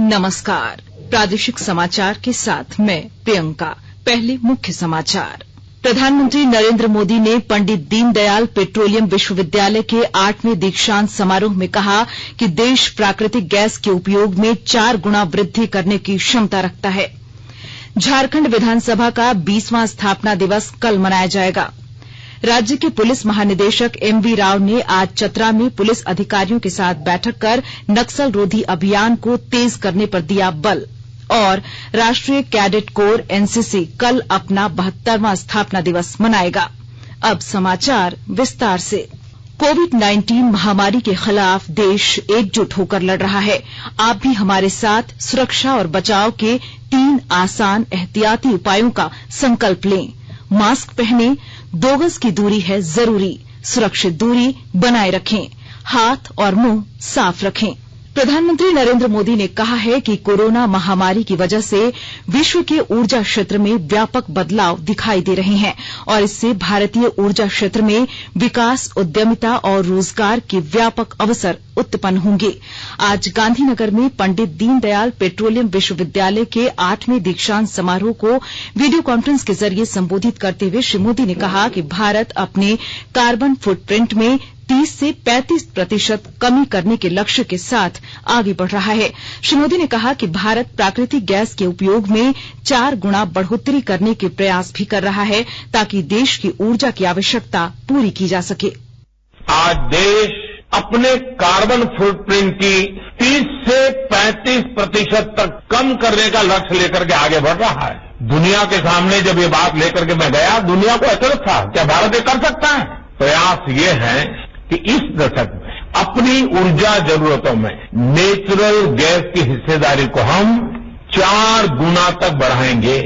नमस्कार, प्रादेशिक समाचार के साथ मैं प्रियंका। पहले मुख्य समाचार। प्रधानमंत्री नरेंद्र मोदी ने पंडित दीनदयाल पेट्रोलियम विश्वविद्यालय के 8वें दीक्षांत समारोह में कहा कि देश प्राकृतिक गैस के उपयोग में 4 गुना वृद्धि करने की क्षमता रखता है। झारखंड विधानसभा का 20वां स्थापना दिवस कल मनाया जाएगा। राज्य के पुलिस महानिदेशक एमवी राव ने आज चतरा में पुलिस अधिकारियों के साथ बैठक कर नक्सल रोधी अभियान को तेज करने पर दिया बल। और राष्ट्रीय कैडेट कोर एनसीसी कल अपना 72वां स्थापना दिवस मनाएगा। अब समाचार विस्तार से। कोविड-19 महामारी के खिलाफ देश एकजुट होकर लड़ रहा है। आप भी हमारे साथ सुरक्षा और बचाव के 3 आसान एहतियाती उपायों का संकल्प लें। मास्क पहनें, 2 गज की दूरी है जरूरी, सुरक्षित दूरी बनाए रखें, हाथ और मुंह साफ रखें। प्रधानमंत्री नरेंद्र मोदी ने कहा है कि कोरोना महामारी की वजह से विश्व के ऊर्जा क्षेत्र में व्यापक बदलाव दिखाई दे रहे हैं और इससे भारतीय ऊर्जा क्षेत्र में विकास, उद्यमिता और रोजगार के व्यापक अवसर उत्पन्न होंगे। आज गांधीनगर में पंडित दीनदयाल पेट्रोलियम विश्वविद्यालय के 8वें दीक्षांत समारोह को वीडियो कॉन्फ्रेंस के जरिए संबोधित करते हुए श्री मोदी ने कहा कि भारत अपने कार्बन फुटप्रिंट में 30 से 35% कमी करने के लक्ष्य के साथ आगे बढ़ रहा है। श्री मोदी ने कहा कि भारत प्राकृतिक गैस के उपयोग में 4 गुना बढ़ोतरी करने के प्रयास भी कर रहा है ताकि देश की ऊर्जा की आवश्यकता पूरी की जा सके। आज देश अपने कार्बन फुटप्रिंट की 30 से 35% तक कम करने का लक्ष्य लेकर के आगे बढ़ रहा है। दुनिया के सामने जब ये बात लेकर के मैं गया, दुनिया को अचरज था, क्या भारत ये कर सकता है? प्रयास ये है कि इस दशक में अपनी ऊर्जा जरूरतों में नेचुरल गैस की हिस्सेदारी को हम 4 गुना तक बढ़ाएंगे।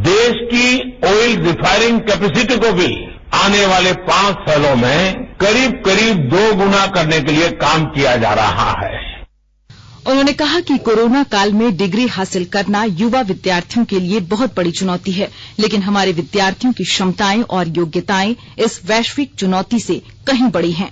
देश की ऑयल रिफाइनिंग कैपेसिटी को भी आने वाले 5 सालों में करीब 2 गुना करने के लिए काम किया जा रहा है। उन्होंने कहा कि कोरोना काल में डिग्री हासिल करना युवा विद्यार्थियों के लिए बहुत बड़ी चुनौती है, लेकिन हमारे विद्यार्थियों की क्षमताएं और योग्यताएं इस वैश्विक चुनौती से कहीं बड़ी हैं।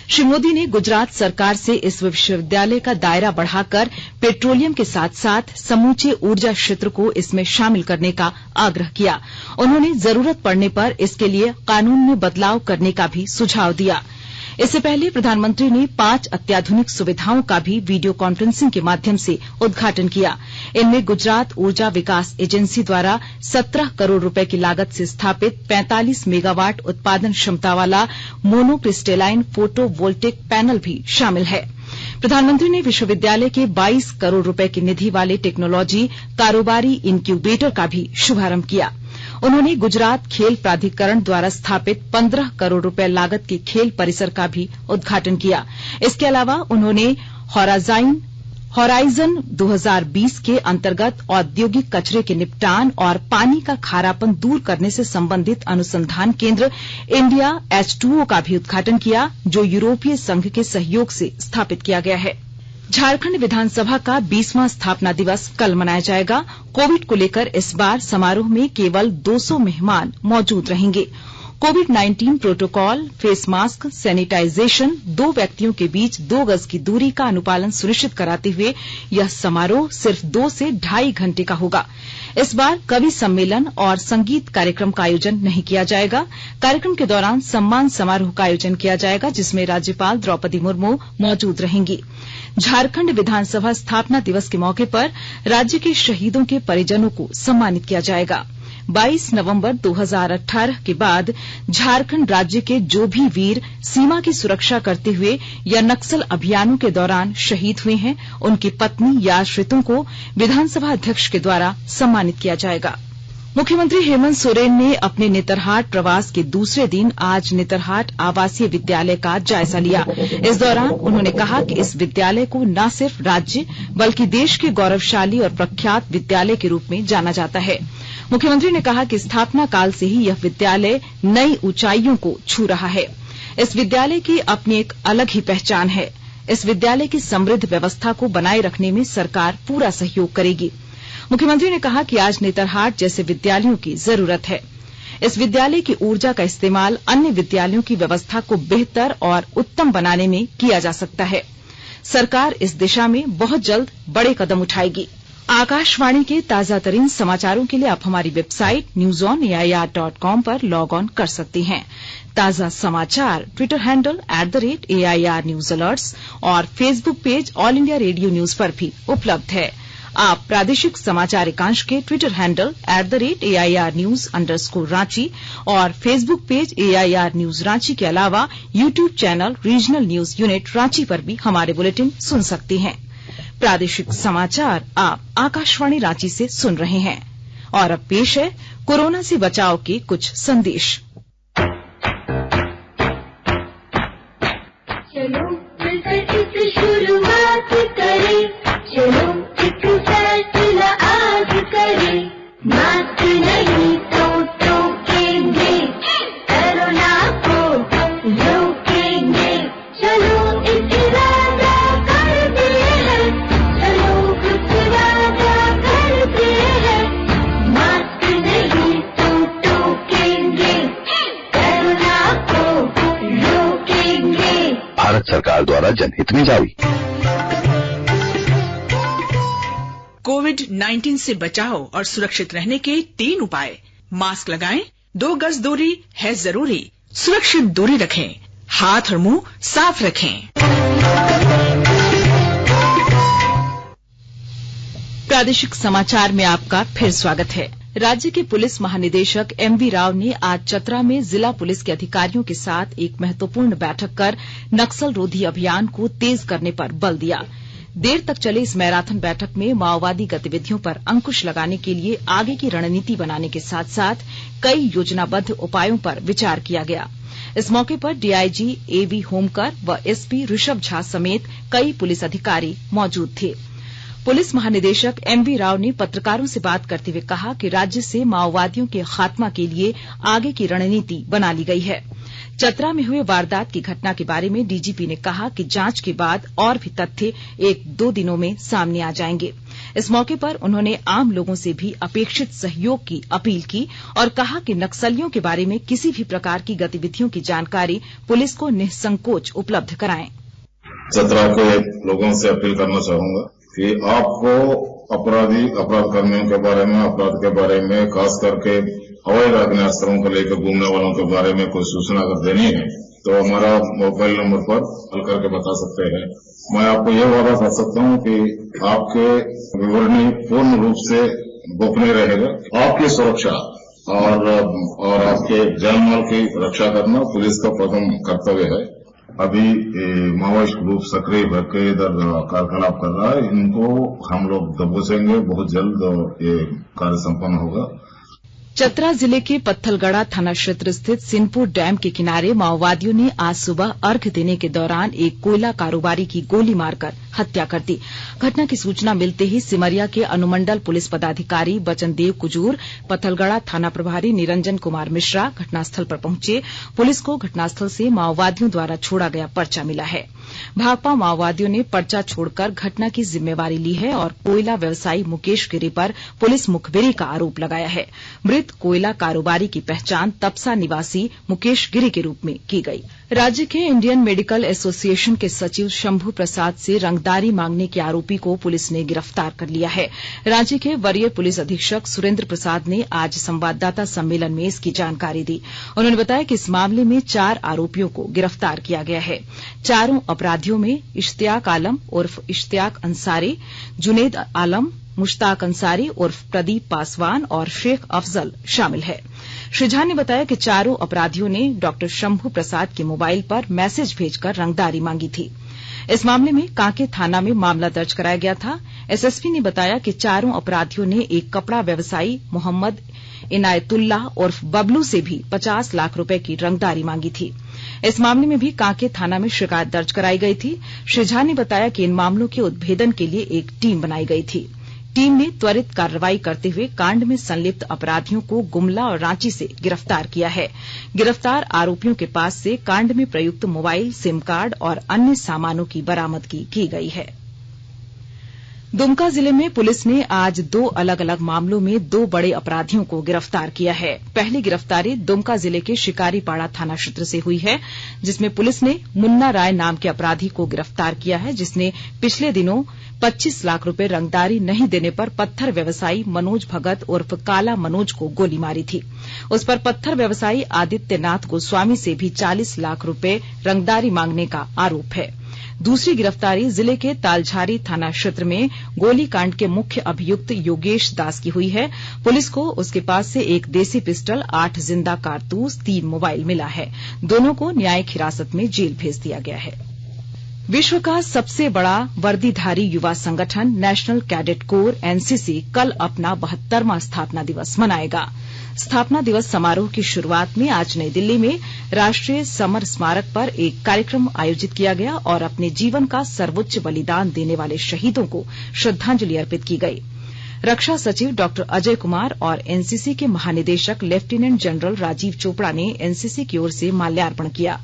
श्री मोदी ने गुजरात सरकार से इस विश्वविद्यालय का दायरा बढ़ाकर पेट्रोलियम के साथ साथ समूचे ऊर्जा क्षेत्र को इसमें शामिल करने का आग्रह किया। उन्होंने जरूरत पड़ने पर इसके लिए कानून में बदलाव करने का भी सुझाव दिया। इससे पहले प्रधानमंत्री ने 5 अत्याधुनिक सुविधाओं का भी वीडियो कॉन्फ्रेंसिंग के माध्यम से उद्घाटन किया। इनमें गुजरात ऊर्जा विकास एजेंसी द्वारा 17 करोड़ रुपए की लागत से स्थापित 45 मेगावाट उत्पादन क्षमता वाला मोनोक्रिस्टेलाइन फोटो वोल्टेक पैनल भी शामिल है। प्रधानमंत्री ने विश्वविद्यालय के 22 करोड़ रुपए की निधि वाले टेक्नोलॉजी कारोबारी इनक्यूबेटर का भी शुभारंभ किया। उन्होंने गुजरात खेल प्राधिकरण द्वारा स्थापित 15 करोड़ रुपए लागत के खेल परिसर का भी उद्घाटन किया। इसके अलावा उन्होंने होराइजन 2020 के अंतर्गत औद्योगिक कचरे के निपटान और पानी का खारापन दूर करने से संबंधित अनुसंधान केंद्र इंडिया H2O का भी उद्घाटन किया, जो यूरोपीय संघ के सहयोग से स्थापित किया गया है। झारखंड विधानसभा का 20वां स्थापना दिवस कल मनाया जाएगा। कोविड को लेकर इस बार समारोह में केवल 200 मेहमान मौजूद रहेंगे। कोविड-19 प्रोटोकॉल, फेस मास्क, सैनिटाइजेशन, 2 व्यक्तियों के बीच 2 गज की दूरी का अनुपालन सुनिश्चित कराते हुए यह समारोह सिर्फ 2 से 2.5 घंटे का होगा। इस बार कवि सम्मेलन और संगीत कार्यक्रम का आयोजन नहीं किया जाएगा। कार्यक्रम के दौरान सम्मान समारोह का आयोजन किया जाएगा, जिसमें राज्यपाल द्रौपदी मुर्मू मौजूद रहेंगी। झारखंड विधानसभा स्थापना दिवस के मौके पर राज्य के शहीदों के परिजनों को सम्मानित किया जाएगा। 22 नवंबर 2018 के बाद झारखंड राज्य के जो भी वीर सीमा की सुरक्षा करते हुए या नक्सल अभियानों के दौरान शहीद हुए हैं, उनकी पत्नी या आश्रितों को विधानसभा अध्यक्ष के द्वारा सम्मानित किया जाएगा। मुख्यमंत्री हेमंत सोरेन ने अपने नेतरहाट प्रवास के दूसरे दिन आज नेतरहाट आवासीय विद्यालय का जायजा लिया। इस दौरान उन्होंने कहा कि इस विद्यालय को न सिर्फ राज्य बल्कि देश के गौरवशाली और प्रख्यात विद्यालय के रूप में जाना जाता है। मुख्यमंत्री ने कहा कि स्थापना काल से ही यह विद्यालय नई ऊंचाइयों को छू रहा है। इस विद्यालय की अपनी एक अलग ही पहचान है। इस विद्यालय की समृद्ध व्यवस्था को बनाए रखने में सरकार पूरा सहयोग करेगी। मुख्यमंत्री ने कहा कि आज नेतरहाट जैसे विद्यालयों की जरूरत है। इस विद्यालय की ऊर्जा का इस्तेमाल अन्य विद्यालयों की व्यवस्था को बेहतर और उत्तम बनाने में किया जा सकता है। सरकार इस दिशा में बहुत जल्द बड़े कदम उठाएगी। आकाशवाणी के ताजा तरीन समाचारों के लिए आप हमारी वेबसाइट newsonair.com पर लॉग ऑन कर सकते हैं। ताजा समाचार Twitter handle @AIR news alerts और Facebook page All India Radio news पर भी उपलब्ध है। आप प्रादेशिक समाचार एकांश के ट्विटर हैंडल @AIR news_रांची और Facebook page AIR news Ranchi के अलावा YouTube channel regional news unit Ranchi पर भी हमारे बुलेटिन सुन सकते हैं। प्रादेशिक समाचार आप आकाशवाणी रांची से सुन रहे हैं और अब पेश है कोरोना से बचाव के कुछ संदेश। चलो मिलकर इस शुरुआत करें, चलो एक फैसला आज करें, मास्क नहीं तो टोकेंगे, कोरोना को रोकेंगे, चलो एक इरादा करते हैं, चलो कुछ वादा करते हैं, मास्क नहीं तो टोकेंगे, कोरोना को रोकेंगे। भारत सरकार द्वारा जनहित में जारी। कोविड-19 से बचाव और सुरक्षित रहने के 3 उपाय। मास्क लगाएं, 2 गज दूरी है जरूरी, सुरक्षित दूरी रखें, हाथ और मुंह साफ रखें। प्रादेशिक समाचार में आपका फिर स्वागत है। राज्य के पुलिस महानिदेशक MV राव ने आज चतरा में जिला पुलिस के अधिकारियों के साथ एक महत्वपूर्ण बैठक कर नक्सल रोधी अभियान को तेज करने पर बल दिया। देर तक चले इस मैराथन बैठक में माओवादी गतिविधियों पर अंकुश लगाने के लिए आगे की रणनीति बनाने के साथ साथ कई योजनाबद्ध उपायों पर विचार किया गया। इस मौके पर DIG AV होमकर व SP ऋषभ झा समेत कई पुलिस अधिकारी मौजूद थे। पुलिस महानिदेशक MV राव ने पत्रकारों से बात करते हुए कहा कि राज्य से माओवादियों के खात्मा के लिए आगे की रणनीति बना ली गई है। चतरा में हुए वारदात की घटना के बारे में DGP ने कहा कि जांच के बाद और भी तथ्य 1-2 दिनों में सामने आ जाएंगे। इस मौके पर उन्होंने आम लोगों से भी अपेक्षित सहयोग की अपील की और कहा कि नक्सलियों के बारे में किसी भी प्रकार की गतिविधियों की जानकारी पुलिस को निसंकोच उपलब्ध कराएं। चतरा के लोगों से अपील करना चाहूंगा कि आपको अपराध कर्मियों के बारे में, अपराध के बारे में, खास करके अवैध अग्नियास्त्रों को लेकर घूमने वालों के बारे में कोई सूचना अगर देनी है तो हमारा मोबाइल नंबर पर कॉल करके बता सकते हैं। मैं आपको यह वादा कर सकता हूं कि आपके विवरणी पूर्ण रूप से गोपनीय रहेगा। आपकी सुरक्षा और आपके जान माल की रक्षा करना पुलिस का प्रथम कर्तव्य है। अभी माओवादी ग्रुप सक्रिय होकर इधर कार्यकलाप कर रहा है, इनको हम लोग दबोचेंगे बहुत जल्द और ये कार्य संपन्न होगा। चतरा जिले के पत्थलगड़ा थाना क्षेत्र स्थित सिनपुर डैम के किनारे माओवादियों ने आज सुबह अर्घ्य देने के दौरान एक कोयला कारोबारी की गोली मारकर हत्या कर दी। घटना की सूचना मिलते ही सिमरिया के अनुमंडल पुलिस पदाधिकारी बचनदेव कुजूर, पत्थलगड़ा थाना प्रभारी निरंजन कुमार मिश्रा घटनास्थल पर पहुंचे। पुलिस को घटनास्थल से माओवादियों द्वारा छोड़ा गया पर्चा मिला है। भाकपा माओवादियों ने पर्चा छोड़कर घटना की जिम्मेवारी ली है और कोयला व्यवसायी मुकेश गिरी पर पुलिस मुखबिरी का आरोप लगाया है। मृत कोयला कारोबारी की पहचान तपसा निवासी मुकेश गिरी के रूप में की गई। राज्य के इंडियन मेडिकल एसोसिएशन के सचिव शंभू प्रसाद से रंगदारी मांगने के आरोपी को पुलिस ने गिरफ्तार कर लिया है। राज्य के वरीय पुलिस अधीक्षक सुरेंद्र प्रसाद ने आज संवाददाता सम्मेलन में इसकी जानकारी दी। उन्होंने बताया कि इस मामले में 4 आरोपियों को गिरफ्तार किया गया है। चारों अपराधियों में इश्तियाक आलम उर्फ इश्तियाक अंसारी, जुनेद आलम, मुश्ताक अंसारी उर्फ प्रदीप पासवान और शेख अफजल शामिल है। श्री झा ने बताया कि चारों अपराधियों ने डॉक्टर शंभू प्रसाद के मोबाइल पर मैसेज भेजकर रंगदारी मांगी थी। इस मामले में कांके थाना में मामला दर्ज कराया गया था। एसएसपी ने बताया कि चारों अपराधियों ने एक कपड़ा व्यवसायी मोहम्मद इनायतुल्लाह उर्फ बबलू से भी 50 लाख रुपए की रंगदारी मांगी थी। इस मामले में भी कांके थाना में शिकायत दर्ज कराई गई थी। श्री झा ने बताया कि इन मामलों के उद्भेदन के लिए एक टीम बनाई गई थी। टीम ने त्वरित कार्रवाई करते हुए कांड में संलिप्त अपराधियों को गुमला और रांची से गिरफ्तार किया है। गिरफ्तार आरोपियों के पास से कांड में प्रयुक्त मोबाइल, सिम कार्ड और अन्य सामानों की बरामदगी की गई है। दुमका जिले में पुलिस ने आज 2 अलग अलग मामलों में 2 बड़े अपराधियों को गिरफ्तार किया है। पहली गिरफ्तारी दुमका जिले के शिकारीपाड़ा थाना क्षेत्र से हुई है, जिसमें पुलिस ने मुन्ना राय नाम के अपराधी को गिरफ्तार किया है, जिसने पिछले दिनों 25 लाख रुपए रंगदारी नहीं देने पर पत्थर व्यवसायी मनोज भगत उर्फ काला मनोज को गोली मारी थी। उस पर पत्थर व्यवसायी आदित्यनाथ गोस्वामी से भी 40 लाख रुपए रंगदारी मांगने का आरोप है। दूसरी गिरफ्तारी जिले के तालझारी थाना क्षेत्र में गोलीकांड के मुख्य अभियुक्त योगेश दास की हुई है। पुलिस को उसके पास से एक देसी पिस्टल, 8 जिंदा कारतूस, 3 मोबाइल मिला है। दोनों को न्यायिक हिरासत में जेल भेज दिया गया है। विश्व का सबसे बड़ा वर्दीधारी युवा संगठन नेशनल कैडेट कोर एनसीसी कल अपना 72वां स्थापना दिवस मनाएगा। स्थापना दिवस समारोह की शुरुआत में आज नई दिल्ली में राष्ट्रीय समर स्मारक पर एक कार्यक्रम आयोजित किया गया और अपने जीवन का सर्वोच्च बलिदान देने वाले शहीदों को श्रद्धांजलि अर्पित की गई। रक्षा सचिव डॉक्टर अजय कुमार और एनसीसी के महानिदेशक लेफ्टिनेंट जनरल राजीव चोपड़ा ने एनसीसी की ओर से माल्यार्पण किया।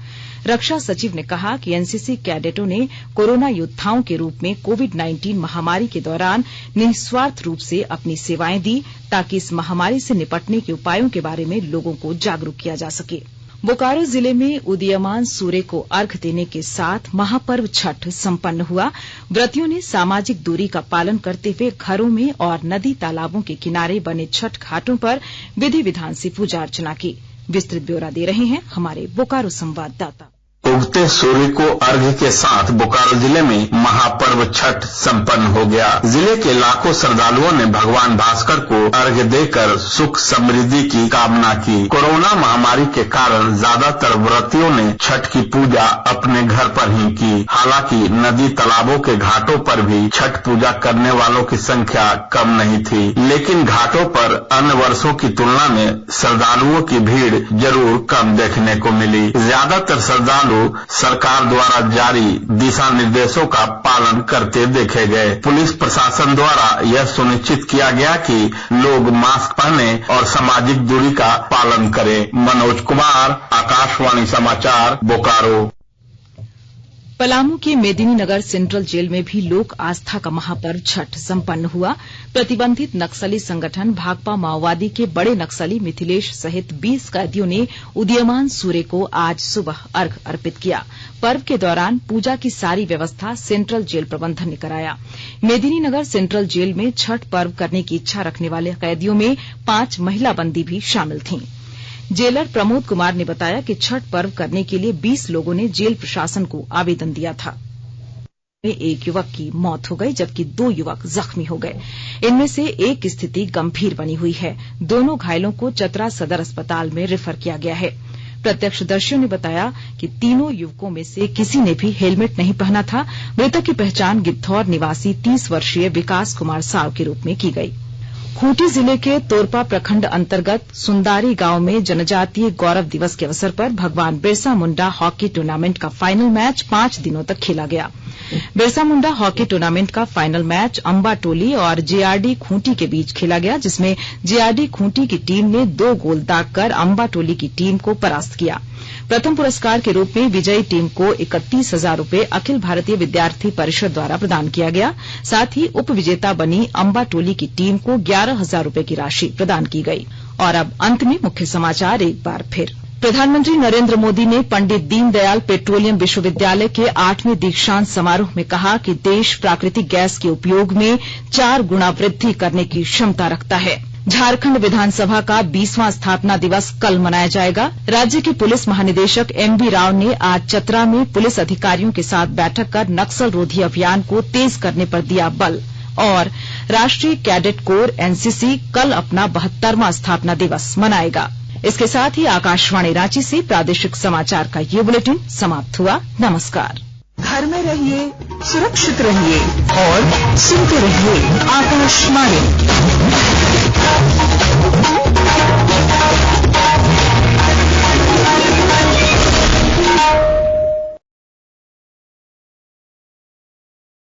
रक्षा सचिव ने कहा कि एनसीसी कैडेटों ने कोरोना योद्धाओं के रूप में कोविड-19 महामारी के दौरान निस्वार्थ रूप से अपनी सेवाएं दी, ताकि इस महामारी से निपटने के उपायों के बारे में लोगों को जागरूक किया जा सके। बोकारो जिले में उदीयमान सूर्य को अर्घ्य देने के साथ महापर्व छठ संपन्न हुआ। व्रतियों ने सामाजिक दूरी का पालन करते हुए घरों में और नदी तालाबों के किनारे बने छठ घाटों पर विधि विधान से पूजा अर्चना की। विस्तृत ब्यौरा दे रहे हैं हमारे बोकारो संवाददाता। उगते सूर्य को अर्घ्य के साथ बोकारो जिले में महापर्व छठ संपन्न हो गया। जिले के लाखों श्रद्धालुओं ने भगवान भास्कर को अर्घ्य देकर सुख समृद्धि की कामना की। कोरोना महामारी के कारण ज्यादातर व्रतियों ने छठ की पूजा अपने घर पर ही की। हालांकि नदी तालाबों के घाटों पर भी छठ पूजा करने वालों की संख्या कम नहीं थी, लेकिन घाटों पर अन्य वर्षों की तुलना में श्रद्धालुओं की भीड़ जरूर कम देखने को मिली। ज्यादातर श्रद्धालु सरकार द्वारा जारी दिशा निर्देशों का पालन करते देखे गए। पुलिस प्रशासन द्वारा यह सुनिश्चित किया गया कि लोग मास्क पहने और सामाजिक दूरी का पालन करें। मनोज कुमार, आकाशवाणी समाचार, बोकारो। पलामू के मेदिनीनगर सेंट्रल जेल में भी लोक आस्था का महापर्व छठ संपन्न हुआ। प्रतिबंधित नक्सली संगठन भाकपा माओवादी के बड़े नक्सली मिथिलेश सहित 20 कैदियों ने उदीयमान सूर्य को आज सुबह अर्घ्य अर्पित किया। पर्व के दौरान पूजा की सारी व्यवस्था सेंट्रल जेल प्रबंधन ने कराया। मेदिनीनगर सेंट्रल जेल में छठ पर्व करने की इच्छा रखने वाले कैदियों में 5 महिला बंदी भी शामिल थीं। जेलर प्रमोद कुमार ने बताया कि छठ पर्व करने के लिए 20 लोगों ने जेल प्रशासन को आवेदन दिया था। एक युवक की मौत हो गई, जबकि 2 युवक जख्मी हो गए। इनमें से एक की स्थिति गंभीर बनी हुई है। दोनों घायलों को चतरा सदर अस्पताल में रेफर किया गया है। प्रत्यक्षदर्शियों ने बताया कि तीनों युवकों में से किसी ने भी हेलमेट नहीं पहना था। मृतक की पहचान गिद्धौर निवासी 30 वर्षीय विकास कुमार साव के रूप में की गई। खूंटी जिले के तोरपा प्रखंड अंतर्गत सुंदारी गांव में जनजातीय गौरव दिवस के अवसर पर भगवान बिरसा मुंडा हॉकी टूर्नामेंट का फाइनल मैच 5 दिनों तक खेला गया। बिरसा मुंडा हॉकी टूर्नामेंट का फाइनल मैच अंबा टोली और जेआरडी खूंटी के बीच खेला गया, जिसमें जेआरडी खूंटी की टीम ने 2 गोल दागकर अंबा टोली की टीम को परास्त किया। प्रथम पुरस्कार के रूप में विजयी टीम को 31,000 रुपए अखिल भारतीय विद्यार्थी परिषद द्वारा प्रदान किया गया। साथ ही उप विजेता बनी अंबा टोली की टीम को 11,000 रुपए की राशि प्रदान की गई। और अब अंत में मुख्य समाचार एक बार फिर। प्रधानमंत्री नरेंद्र मोदी ने पंडित दीनदयाल पेट्रोलियम विश्वविद्यालय के 8वें दीक्षांत समारोह में कहा कि देश प्राकृतिक गैस के उपयोग में 4 गुना वृद्धि करने की क्षमता रखता है। झारखंड विधानसभा का 20वां स्थापना दिवस कल मनाया जाएगा। राज्य के पुलिस महानिदेशक एमवी राव ने आज चतरा में पुलिस अधिकारियों के साथ बैठक कर नक्सल रोधी अभियान को तेज करने पर दिया बल। और राष्ट्रीय कैडेट कोर एनसीसी कल अपना 72वां स्थापना दिवस मनाएगा। इसके साथ ही आकाशवाणी रांची से प्रादेशिक समाचार का ये बुलेटिन समाप्त हुआ। नमस्कार। घर में रहिए, सुरक्षित रहिए और सुनते रहिए आकाशवाणी।